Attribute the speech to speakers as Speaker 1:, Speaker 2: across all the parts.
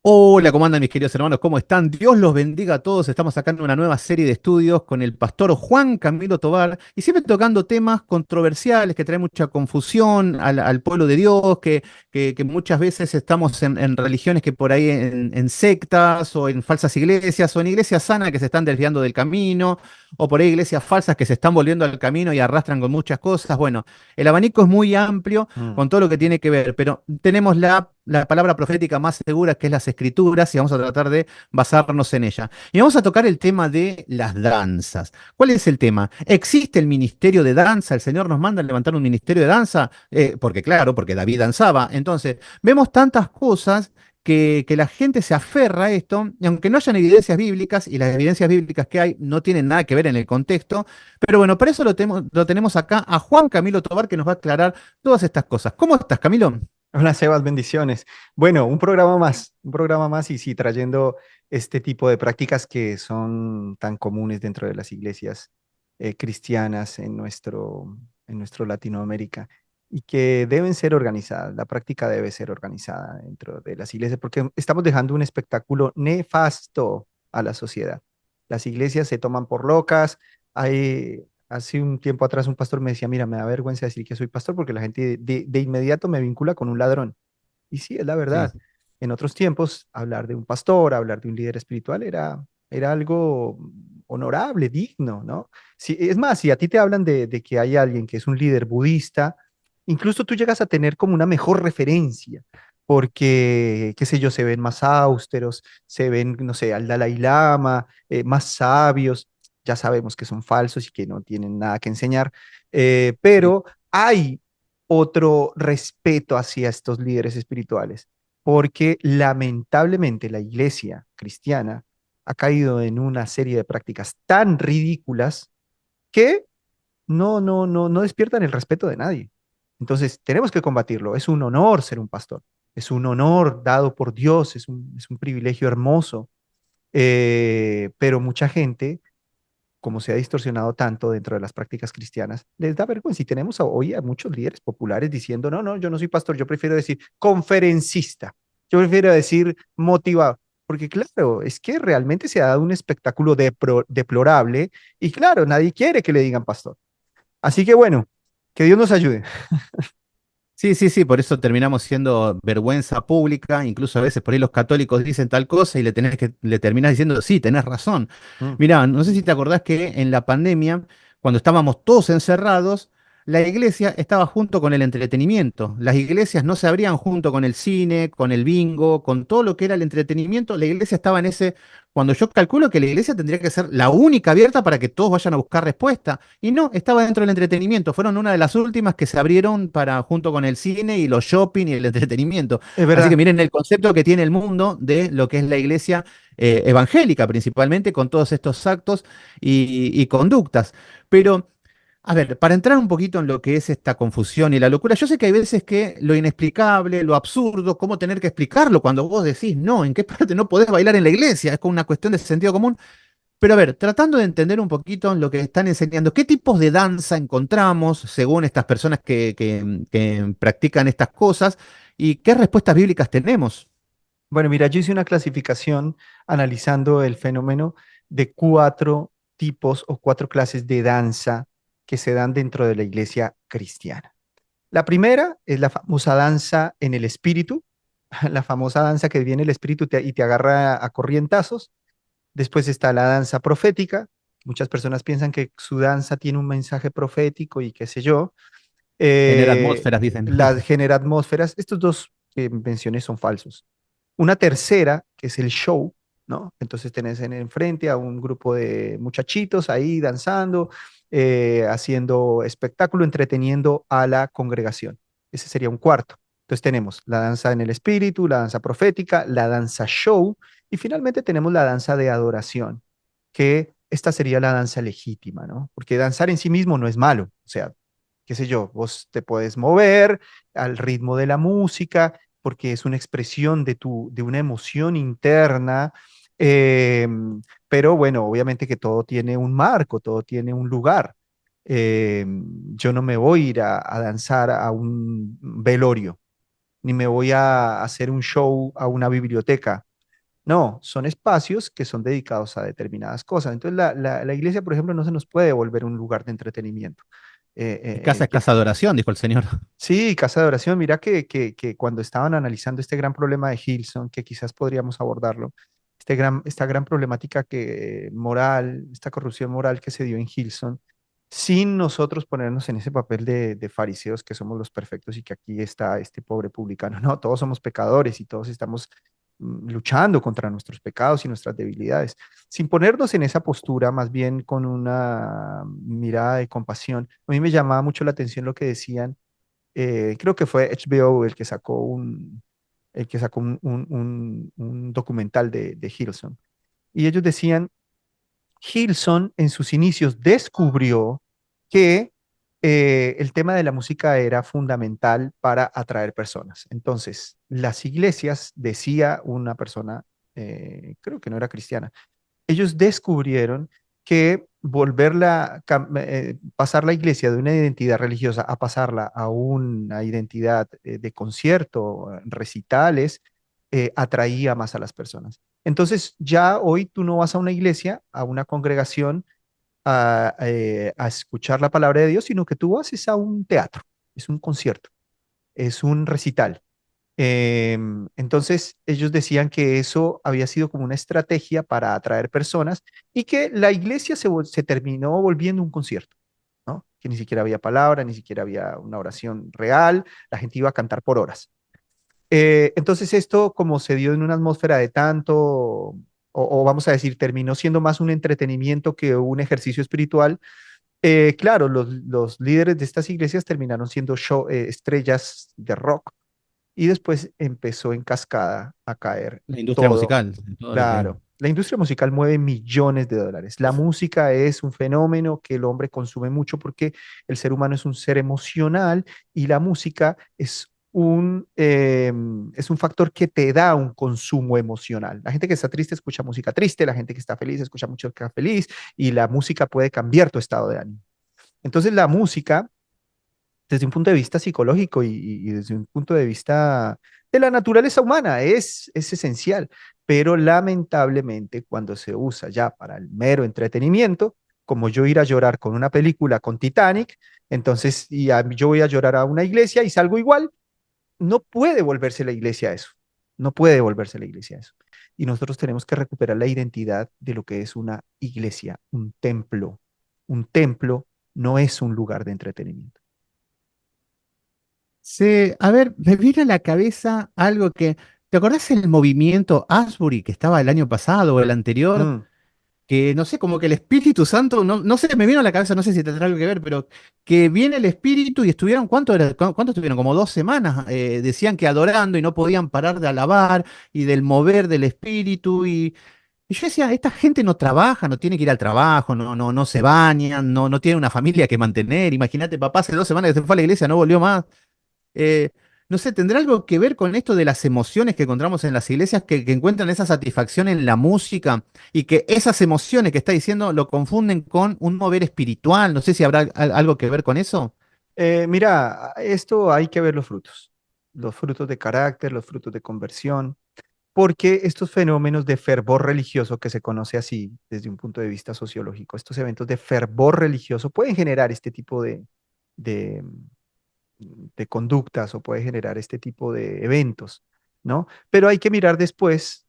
Speaker 1: Hola, ¿cómo andan mis queridos hermanos? ¿Cómo están? Dios los bendiga a todos. Estamos sacando una nueva serie de estudios con el pastor Juan Camilo Tobar y siempre tocando temas controversiales que traen mucha confusión al pueblo de Dios, que muchas veces estamos en religiones que por ahí en sectas o en falsas iglesias o en iglesias sanas que se están desviando del camino o por ahí iglesias falsas que se están volviendo al camino y arrastran con muchas cosas. Bueno, el abanico es muy amplio
Speaker 2: Mm.
Speaker 1: con todo lo que tiene que ver, pero tenemos la palabra profética más segura, que es las escrituras, y vamos a tratar de basarnos en ella. Y vamos a tocar el tema de las danzas. ¿Cuál es el tema? ¿Existe el ministerio de danza? ¿El Señor nos manda a levantar un ministerio de danza? Porque claro, porque David danzaba. Entonces, vemos tantas cosas que la gente se aferra a esto, y aunque no hayan evidencias bíblicas, y las evidencias bíblicas que hay no tienen nada que ver en el contexto, pero bueno, para eso lo tenemos acá a Juan Camilo Tobar, que nos va a aclarar todas estas cosas. ¿Cómo estás, Camilo?
Speaker 2: Hola, Sebas, bendiciones. Bueno, un programa más y sí, trayendo este tipo de prácticas que son tan comunes dentro de las iglesias cristianas en nuestro Latinoamérica y que deben ser organizadas. La práctica debe ser organizada dentro de las iglesias porque estamos dejando un espectáculo nefasto a la sociedad. Las iglesias se toman por locas. Hace un tiempo atrás un pastor me decía, mira, me da vergüenza decir que soy pastor porque la gente de inmediato me vincula con un ladrón. Y sí, es la
Speaker 1: Sí.
Speaker 2: verdad. En otros tiempos, hablar de un pastor, hablar de un líder espiritual era algo honorable, digno, ¿no? Si, es más, si a ti te hablan de que hay alguien que es un líder budista, incluso tú llegas a tener como una mejor referencia, porque, qué sé yo, se ven más austeros, se ven, no sé, al Dalai Lama, más sabios, ya sabemos que son falsos y que no tienen nada que enseñar,
Speaker 1: Sí.
Speaker 2: pero hay otro respeto hacia estos líderes espirituales, porque lamentablemente la iglesia cristiana ha caído en una serie de prácticas tan ridículas que no despiertan el respeto de nadie. Entonces, tenemos que combatirlo. Es un honor ser un pastor. Es un honor dado por Dios, es un privilegio hermoso. Pero mucha gente, como se ha distorsionado tanto dentro de las prácticas cristianas, les da vergüenza. Y tenemos hoy a muchos líderes populares diciendo, no, no, yo no soy pastor, yo prefiero decir conferencista, yo prefiero decir motivado. Porque claro, es que realmente se ha dado un espectáculo deplorable y claro, nadie quiere que le digan pastor. Así que bueno, que Dios nos ayude.
Speaker 1: Sí, sí, sí, por eso terminamos siendo vergüenza pública, incluso a veces por ahí los católicos dicen tal cosa y le terminás diciendo, sí, tenés razón.
Speaker 2: Mm.
Speaker 1: Mirá, no sé si te acordás que en la pandemia, cuando estábamos todos encerrados, la iglesia estaba junto con el entretenimiento. Las iglesias no se abrían junto con el cine, con el bingo, con todo lo que era el entretenimiento. La iglesia estaba en ese, cuando yo calculo que la iglesia tendría que ser la única abierta para que todos vayan a buscar respuesta. Y no, estaba dentro del entretenimiento. Fueron una de las últimas que se abrieron para, junto con el cine y los shopping y el entretenimiento.
Speaker 2: Es
Speaker 1: Así que
Speaker 2: verdad.
Speaker 1: miren el concepto que tiene el mundo de lo que es la iglesia evangélica, principalmente, con todos estos actos y conductas. Pero, a ver, para entrar un poquito en lo que es esta confusión y la locura, yo sé que hay veces que lo inexplicable, lo absurdo, cómo tener que explicarlo cuando vos decís, no, ¿en qué parte no podés bailar en la iglesia? Es como una cuestión de sentido común. Pero a ver, tratando de entender un poquito lo que están enseñando, ¿qué tipos de danza encontramos según estas personas que practican estas cosas y qué respuestas bíblicas tenemos?
Speaker 2: Bueno, mira, yo hice una clasificación analizando el fenómeno de cuatro tipos o cuatro clases de danza que se dan dentro de la iglesia cristiana. La primera es la famosa danza en el espíritu, la famosa danza que viene el espíritu y te agarra a corrientazos. Después está la danza profética. Muchas personas piensan que su danza tiene un mensaje profético y qué sé yo.
Speaker 1: Genera
Speaker 2: Eh,
Speaker 1: atmósferas, dicen.
Speaker 2: genera atmósferas. Estos dos que mencioné son falsos. Una tercera, que es el show, ¿no? Entonces tenés en enfrente a un grupo de muchachitos ahí danzando, haciendo espectáculo, entreteniendo a la congregación. Ese sería un cuarto. Entonces tenemos la danza en el espíritu, la danza profética, la danza show y finalmente tenemos la danza de adoración, que esta sería la danza legítima, ¿no? Porque danzar en sí mismo no es malo, o sea, qué sé yo, vos te puedes mover al ritmo de la música porque es una expresión de una emoción interna, eh, pero bueno, obviamente que todo tiene un marco, todo tiene un lugar. Yo no me voy a ir a danzar a un velorio, ni me voy a hacer un show a una biblioteca. No, son espacios que son dedicados a determinadas cosas. Entonces, la iglesia, por ejemplo, no se nos puede volver un lugar de entretenimiento.
Speaker 1: Mi casa es casa de oración, dijo el Señor.
Speaker 2: Sí, casa de oración. Mira que cuando estaban analizando este gran problema de Hillsong, que quizás podríamos abordarlo, esta gran problemática moral, esta corrupción moral que se dio en Hillsong, sin nosotros ponernos en ese papel de fariseos que somos los perfectos y que aquí está este pobre publicano. No, todos somos pecadores y todos estamos luchando contra nuestros pecados y nuestras debilidades, sin ponernos en esa postura, más bien con una mirada de compasión. A mí me llamaba mucho la atención lo que decían, creo que fue HBO el que sacó un documental de Hillsong. Y ellos decían, Hillsong en sus inicios descubrió que el tema de la música era fundamental para atraer personas. Entonces, las iglesias, decía una persona, creo que no era cristiana, ellos descubrieron que pasar la iglesia de una identidad religiosa a pasarla a una identidad de concierto, recitales, atraía más a las personas. Entonces, ya hoy tú no vas a una iglesia, a una congregación, a escuchar la palabra de Dios, sino que tú vas es a un teatro, es un concierto, es un recital. Entonces, ellos decían que eso había sido como una estrategia para atraer personas y que la iglesia se terminó volviendo un concierto, ¿no? Que ni siquiera había palabra, ni siquiera había una oración real, la gente iba a cantar por horas. Entonces, esto como se dio en una atmósfera de tanto, o vamos a decir, terminó siendo más un entretenimiento que un ejercicio espiritual. Claro, los líderes de estas iglesias terminaron siendo estrellas de rock y después empezó en cascada a caer
Speaker 1: La industria
Speaker 2: todo.
Speaker 1: musical, todo lo que...
Speaker 2: Claro, la industria musical mueve millones de dólares. La música es un fenómeno que el hombre consume mucho porque el ser humano es un ser emocional y la música es un factor que te da un consumo emocional. La gente que está triste escucha música triste, la gente que está feliz escucha música feliz y la música puede cambiar tu estado de ánimo. Entonces la música desde un punto de vista psicológico y desde un punto de vista de la naturaleza humana, es esencial, pero lamentablemente cuando se usa ya para el mero entretenimiento, como yo ir a llorar con una película con Titanic, entonces yo voy a llorar a una iglesia y salgo igual, no puede volverse la iglesia eso, no puede volverse la iglesia eso. Y nosotros tenemos que recuperar la identidad de lo que es una iglesia, un templo. Un templo no es un lugar de entretenimiento.
Speaker 1: Sí, a ver, me viene a la cabeza algo que... ¿Te acordás el movimiento Asbury que estaba el año pasado o el anterior?
Speaker 2: Mm.
Speaker 1: Que no sé, como que el Espíritu Santo, no, no sé, me vino a la cabeza, no sé si tendrá algo que ver, pero que viene el Espíritu y estuvieron, ¿cuánto estuvieron? Como 2 semanas, decían que adorando y no podían parar de alabar y del mover del Espíritu y yo decía, esta gente no trabaja, no tiene que ir al trabajo, no se bañan, no tiene una familia que mantener, imagínate, papá hace 2 semanas que se fue a la iglesia, no volvió más. Eh, no sé, ¿tendrá algo que ver con esto de las emociones que encontramos en las iglesias que encuentran esa satisfacción en la música y que esas emociones que está diciendo lo confunden con un mover espiritual? No sé si habrá algo que ver con eso.
Speaker 2: Mira, esto hay que ver los frutos de carácter, los frutos de conversión, porque estos fenómenos de fervor religioso, que se conoce así desde un punto de vista sociológico, estos eventos de fervor religioso pueden generar este tipo de, de conductas o puede generar este tipo de eventos, ¿no? Pero hay que mirar después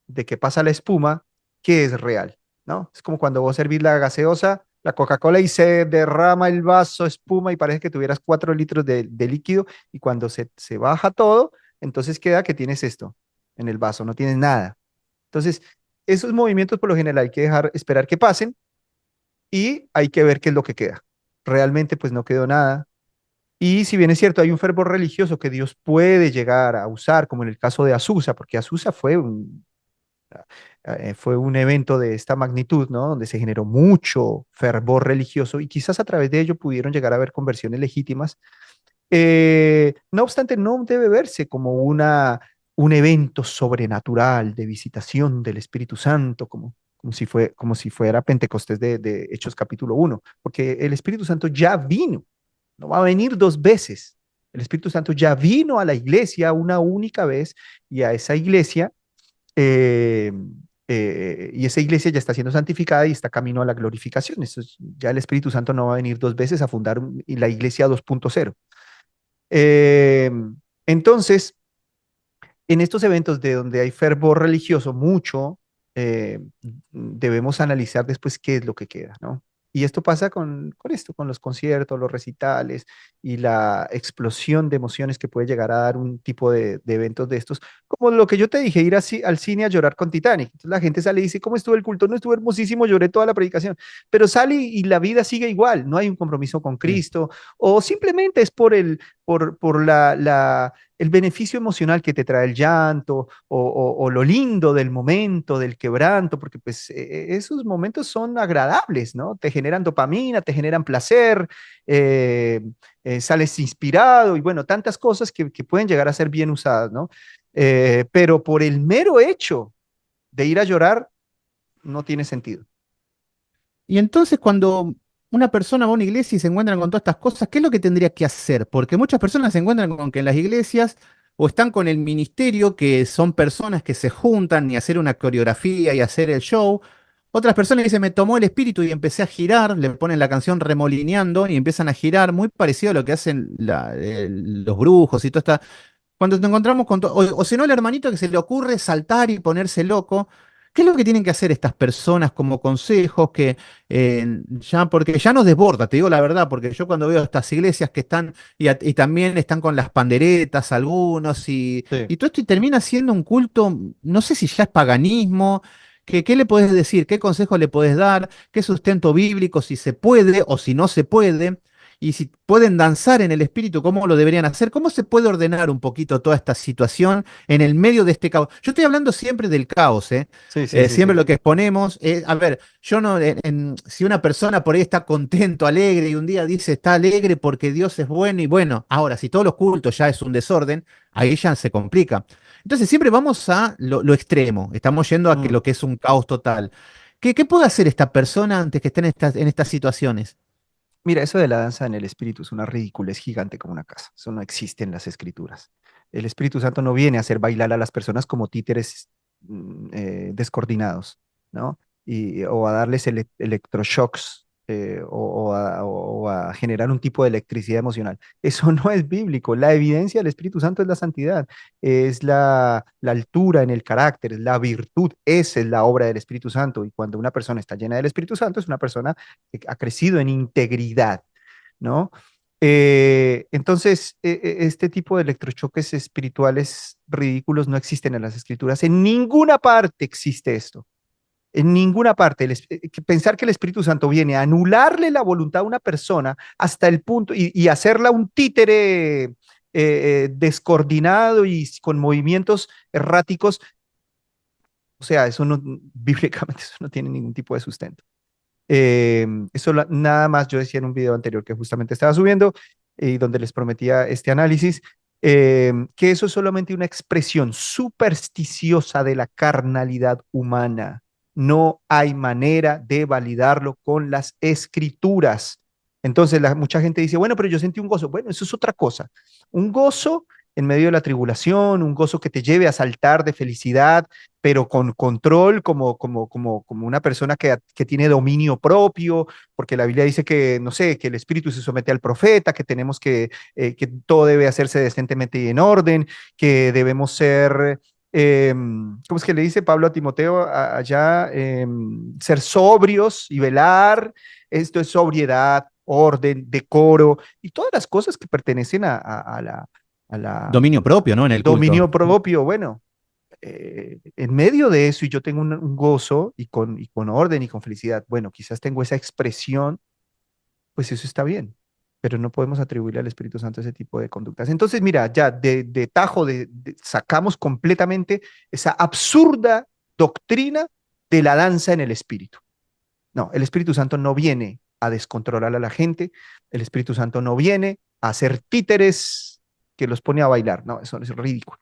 Speaker 2: de que pasa la espuma, que es real, ¿no? Es como cuando vos servís la gaseosa, la Coca-Cola y se derrama el vaso, espuma y parece que tuvieras 4 litros de líquido y cuando se baja todo, entonces queda que tienes esto en el vaso, no tienes nada. Entonces, esos movimientos por lo general hay que dejar esperar que pasen y hay que ver qué es lo que queda. Realmente pues no quedó nada. Y si bien es cierto, hay un fervor religioso que Dios puede llegar a usar, como en el caso de Azusa, porque Azusa fue un evento de esta magnitud, ¿no? Donde se generó mucho fervor religioso y quizás a través de ello pudieron llegar a haber conversiones legítimas. No obstante, no debe verse como un evento sobrenatural de visitación del Espíritu Santo, como si fuera Pentecostés de Hechos capítulo 1, porque el Espíritu Santo ya vino, no va a venir 2 veces. El Espíritu Santo ya vino a la iglesia una única vez y a esa iglesia eh, y esa iglesia ya está siendo santificada y está camino a la glorificación. Ya el Espíritu Santo no va a venir dos veces a fundar la iglesia 2.0. Eh, entonces, en estos eventos de donde hay fervor religioso mucho, debemos analizar después qué es lo que queda, ¿no? Y esto pasa con esto, con los conciertos, los recitales y la explosión de emociones que puede llegar a dar un tipo de eventos de estos, como lo que yo te dije, ir al cine a llorar con Titanic. Entonces la gente sale y dice, ¿cómo estuvo el culto? No estuvo hermosísimo, lloré toda la predicación, pero sale y la vida sigue igual, no hay un compromiso con
Speaker 1: Sí.
Speaker 2: Cristo, o simplemente es por el beneficio emocional que te trae el llanto o lo lindo del momento, del quebranto, porque pues esos momentos son agradables, ¿no? Te generan dopamina, te generan placer, eh, sales inspirado y bueno, tantas cosas que pueden llegar a ser bien usadas, ¿no? Pero por el mero hecho de ir a llorar, no tiene sentido.
Speaker 1: Y entonces cuando una persona va a una iglesia y se encuentran con todas estas cosas, ¿qué es lo que tendría que hacer? Porque muchas personas se encuentran con que en las iglesias o están con el ministerio, que son personas que se juntan y hacer una coreografía y hacer el show. Otras personas dicen, me tomó el espíritu y empecé a girar, le ponen la canción remolineando y empiezan a girar, muy parecido a lo que hacen los brujos y todo esta. Cuando nos encontramos con o si no, el hermanito que se le ocurre saltar y ponerse loco. ¿Qué es lo que tienen que hacer estas personas como consejos que porque ya nos desborda, te digo la verdad, porque yo cuando veo estas iglesias que están y también están con las panderetas algunos
Speaker 2: Sí.
Speaker 1: y todo esto y termina siendo un culto, no sé si ya es paganismo, ¿qué le podés decir? ¿Qué consejo le podés dar? ¿Qué sustento bíblico si se puede o si no se puede? Y si pueden danzar en el espíritu, ¿cómo lo deberían hacer? ¿Cómo se puede ordenar un poquito toda esta situación en el medio de este caos? Yo estoy hablando siempre del caos, ¿eh?
Speaker 2: Sí, sí, sí,
Speaker 1: Siempre
Speaker 2: sí.
Speaker 1: lo que exponemos, a ver, yo no, si una persona por ahí está contento, alegre, y un día dice está alegre porque Dios es bueno, y bueno, ahora, si todos los cultos ya es un desorden, ahí ya se complica. Entonces, siempre vamos a lo extremo, estamos yendo a que
Speaker 2: Mm.
Speaker 1: lo que es un caos total. ¿Qué puede hacer esta persona antes que esté en estas situaciones?
Speaker 2: Mira, eso de la danza en el espíritu es una ridiculez gigante como una casa. Eso no existe en las escrituras. El Espíritu Santo no viene a hacer bailar a las personas como títeres descoordinados, ¿no? O a darles electroshocks o a generar un tipo de electricidad emocional. Eso no es bíblico. La evidencia del Espíritu Santo es la santidad, es la altura en el carácter, es la virtud. Esa es la obra del Espíritu Santo. Y cuando una persona está llena del Espíritu Santo, es una persona ha crecido en integridad, ¿no? Entonces, este tipo de electrochoques espirituales ridículos no existen en las escrituras. En ninguna parte existe esto. En ninguna parte. Pensar que el Espíritu Santo viene a anularle la voluntad a una persona hasta el punto y hacerla un títere descoordinado y con movimientos erráticos, o sea, eso no, bíblicamente eso no tiene ningún tipo de sustento. Eso nada más yo decía en un video anterior que justamente estaba subiendo y donde les prometía este análisis, que eso es solamente una expresión supersticiosa de la carnalidad humana. No hay manera de validarlo con las escrituras. Entonces, mucha gente dice, bueno, pero yo sentí un gozo. Bueno, eso es otra cosa. Un gozo en medio de la tribulación, un gozo que te lleve a saltar de felicidad, pero con control, como una persona que tiene dominio propio, porque la Biblia dice que, no sé, que el Espíritu se somete al profeta, que todo debe hacerse decentemente y en orden, que debemos ser, ¿cómo es que le dice Pablo a Timoteo allá? Ser sobrios y velar, esto es sobriedad, orden, decoro y todas las cosas que pertenecen a la
Speaker 1: Dominio propio, ¿no? En el culto.
Speaker 2: dominio propio. Bueno, en medio de eso y yo tengo un gozo y con orden y con felicidad, bueno, quizás tengo esa expresión, pues eso está bien, pero no podemos atribuirle al Espíritu Santo ese tipo de conductas. Entonces, mira, ya de tajo sacamos completamente esa absurda doctrina de la danza en el Espíritu. No, el Espíritu Santo no viene a descontrolar a la gente, el Espíritu Santo no viene a hacer títeres que los pone a bailar, no, eso es ridículo.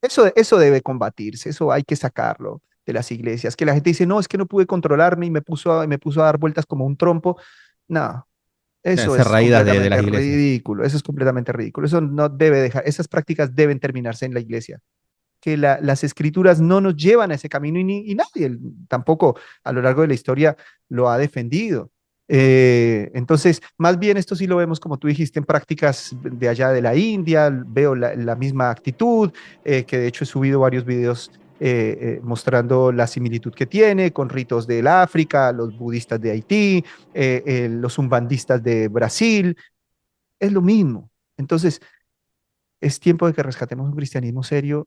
Speaker 2: Eso debe combatirse, eso hay que sacarlo de las iglesias, que la gente dice, no, es que no pude controlarme y me puso a dar vueltas como un trompo. No,
Speaker 1: Deben
Speaker 2: eso
Speaker 1: ser
Speaker 2: es
Speaker 1: raídas de
Speaker 2: completamente
Speaker 1: las iglesias.
Speaker 2: ridículo, eso es completamente ridículo, eso no debe dejar, esas prácticas deben terminarse en la iglesia. que las escrituras no nos llevan a ese camino y nadie tampoco a lo largo de la historia lo ha defendido. Entonces, más bien esto sí lo vemos, como tú dijiste, en prácticas de allá de la India, veo la misma actitud, que de hecho he subido varios videos mostrando la similitud que tiene con ritos del África, los budistas de Haití, los umbandistas de Brasil, es lo mismo. Entonces, es tiempo de que rescatemos un cristianismo serio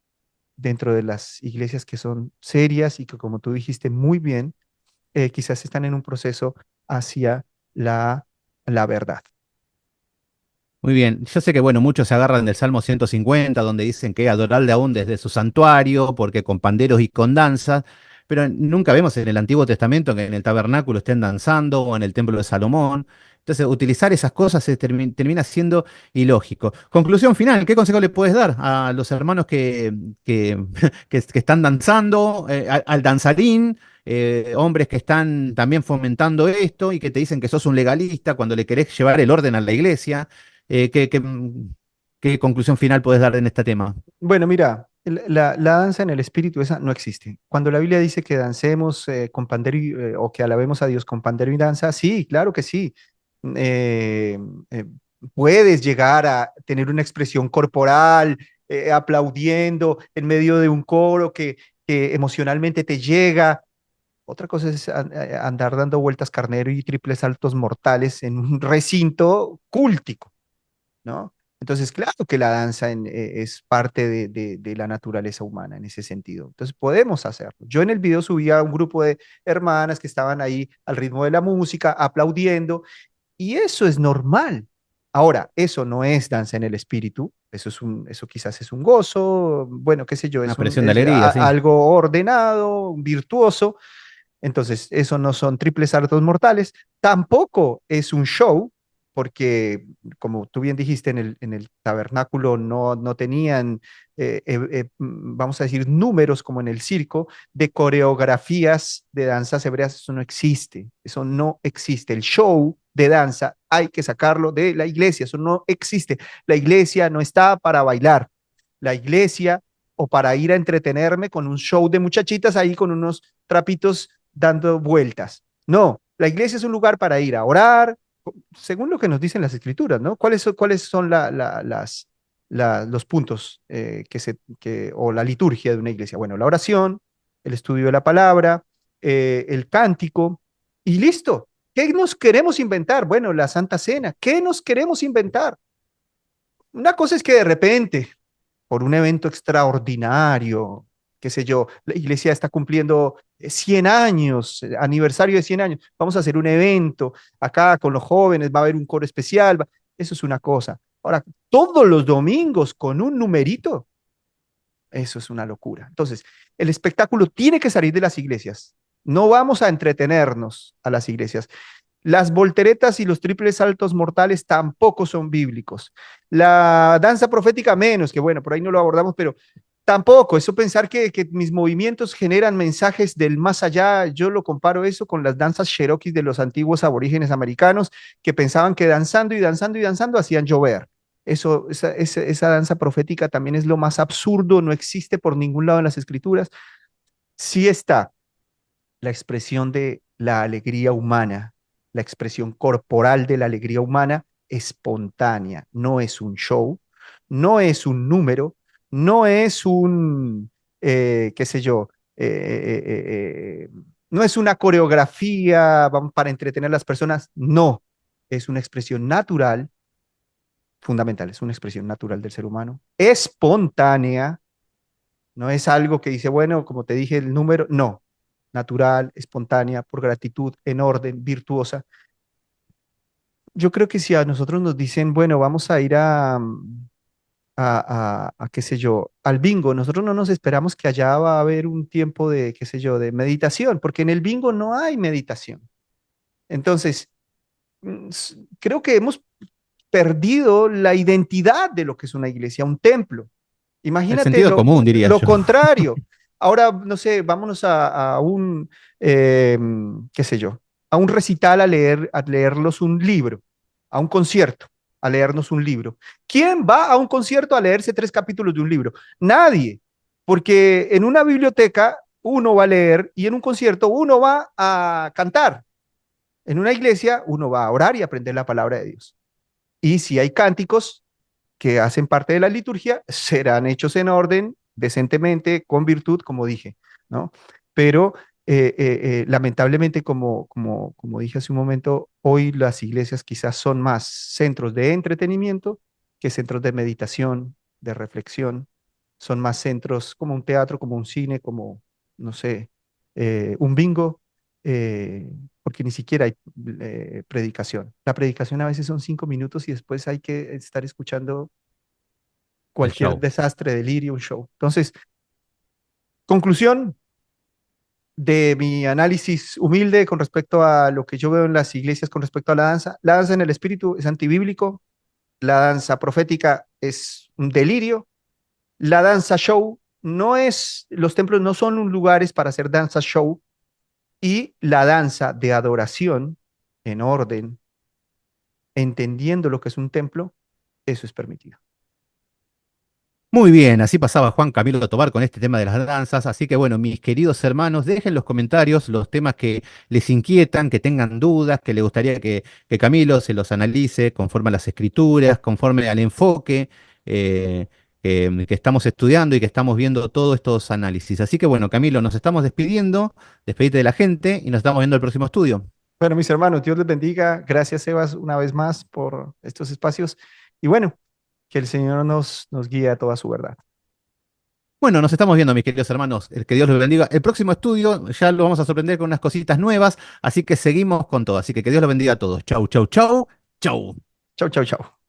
Speaker 2: dentro de las iglesias que son serias y que, como tú dijiste muy bien, quizás están en un proceso hacia la, la verdad.
Speaker 1: Muy bien, yo sé que bueno, muchos se agarran del Salmo 150, donde dicen que adorarle aún desde su santuario, porque con panderos y con danzas, pero nunca vemos en el Antiguo Testamento que en el tabernáculo estén danzando o en el templo de Salomón. Entonces, utilizar esas cosas termina siendo ilógico. Conclusión final, ¿qué consejo le puedes dar a los hermanos que, que están danzando, al danzarín? Hombres que están también fomentando esto y que te dicen que sos un legalista cuando le querés llevar el orden a la iglesia. ¿Qué conclusión final puedes dar en este tema?
Speaker 2: Bueno, mira, la danza en el espíritu esa no existe. Cuando la Biblia dice que dancemos con pandero o que alabemos a Dios con pandero y danza, sí, claro que sí. Eh, eh, Puedes llegar a tener una expresión corporal, aplaudiendo en medio de un coro que emocionalmente te llega. Otra cosa es andar dando vueltas carnero y triples saltos mortales en un recinto cúltico, ¿no? Entonces, claro que la danza es parte de la naturaleza humana en ese sentido. Entonces, podemos hacerlo. Yo en el video subía a un grupo de hermanas que estaban ahí al ritmo de la música, aplaudiendo, y eso es normal. Ahora, eso no es danza en el espíritu, eso quizás es un gozo, bueno, qué sé yo,
Speaker 1: Una
Speaker 2: es,
Speaker 1: expresión de alegría, sí.
Speaker 2: algo ordenado, virtuoso. Entonces, eso no son triples saltos mortales, tampoco es un show, porque como tú bien dijiste, en el tabernáculo no tenían, vamos a decir, números como en el circo de coreografías de danzas hebreas, eso no existe. El show de danza hay que sacarlo de la iglesia, eso no existe. La iglesia no está para bailar, la iglesia o para ir a entretenerme con un show de muchachitas ahí con unos trapitos dando vueltas. No, la iglesia es un lugar para ir a orar, según lo que nos dicen las escrituras, ¿no? ¿Cuáles son los puntos o la liturgia de una iglesia? Bueno, la oración, el estudio de la palabra, el cántico, y listo. ¿Qué nos queremos inventar? Bueno, la Santa Cena. ¿Qué nos queremos inventar? Una cosa es que de repente por un evento extraordinario, qué sé yo, la iglesia está cumpliendo 100 años, aniversario de 100 años, vamos a hacer un evento acá con los jóvenes, va a haber un coro especial, eso es una cosa. Ahora, todos los domingos con un numerito, eso es una locura. Entonces, el espectáculo tiene que salir de las iglesias. No vamos a entretenernos a las iglesias. Las volteretas y los triples saltos mortales tampoco son bíblicos. La danza profética menos, que bueno, por ahí no lo abordamos, pero tampoco. Eso pensar que mis movimientos generan mensajes del más allá, yo lo comparo eso con las danzas cherokees de los antiguos aborígenes americanos que pensaban que danzando y danzando y danzando hacían llover. Esa danza profética también es lo más absurdo, no existe por ningún lado en las escrituras. Sí está la expresión de la alegría humana, la expresión corporal de la alegría humana espontánea, no es un show, no es un número, no es qué sé yo, no es una coreografía para entretener a las personas, no, es una expresión natural, fundamental, es una expresión natural del ser humano, espontánea, no es algo que dice, bueno, como te dije, el número, no, natural, espontánea, por gratitud, en orden, virtuosa. Yo creo que si a nosotros nos dicen, bueno, vamos a ir a qué sé yo, al bingo, nosotros no nos esperamos que allá va a haber un tiempo de, qué sé yo, de meditación, porque en el bingo no hay meditación. Entonces, creo que hemos perdido la identidad de lo que es una iglesia, un templo.
Speaker 1: El
Speaker 2: Imagínate
Speaker 1: sentido común, diría
Speaker 2: lo
Speaker 1: yo.
Speaker 2: contrario. Ahora, no sé, vámonos a un, qué sé yo, a un recital a leerlos un libro, a un concierto, a leernos un libro. ¿Quién va a un concierto a leerse 3 capítulos de un libro? Nadie. Porque en una biblioteca uno va a leer y en un concierto uno va a cantar. En una iglesia uno va a orar y aprender la palabra de Dios. Y si hay cánticos que hacen parte de la liturgia, serán hechos en orden, decentemente, con virtud, como dije, ¿no? Pero lamentablemente, como dije hace un momento, hoy las iglesias quizás son más centros de entretenimiento que centros de meditación, de reflexión. Son más centros como un teatro, como un cine, como, no sé, un bingo, eh, porque ni siquiera hay predicación. La predicación a veces son 5 minutos y después hay que estar escuchando
Speaker 1: El
Speaker 2: cualquier
Speaker 1: show.
Speaker 2: desastre, delirio, un show. Entonces, conclusión de mi análisis humilde con respecto a lo que yo veo en las iglesias con respecto a la danza en el espíritu es antibíblico, la danza profética es un delirio, la danza show no es, los templos no son lugares para hacer danza show y la danza de adoración en orden, entendiendo lo que es un templo, eso es permitido.
Speaker 1: Muy bien, así pasaba Juan Camilo Tobar con este tema de las danzas. Así que bueno, mis queridos hermanos, dejen en los comentarios los temas que les inquietan, que tengan dudas, que les gustaría que Camilo se los analice conforme a las escrituras, conforme al enfoque que estamos estudiando y que estamos viendo todos estos análisis. Así que bueno, Camilo, nos estamos despidiendo, despedite de la gente y nos estamos viendo en el próximo estudio.
Speaker 2: Bueno, mis hermanos, Dios les bendiga. Gracias, Sebas, una vez más por estos espacios. Y bueno, que el Señor nos guíe a toda su verdad.
Speaker 1: Bueno, nos estamos viendo, mis queridos hermanos. Que Dios los bendiga. El próximo estudio ya lo vamos a sorprender con unas cositas nuevas, así que seguimos con todo. Así que Dios los bendiga a todos. Chau, chau, chau, chau.
Speaker 2: Chau, chau, chau.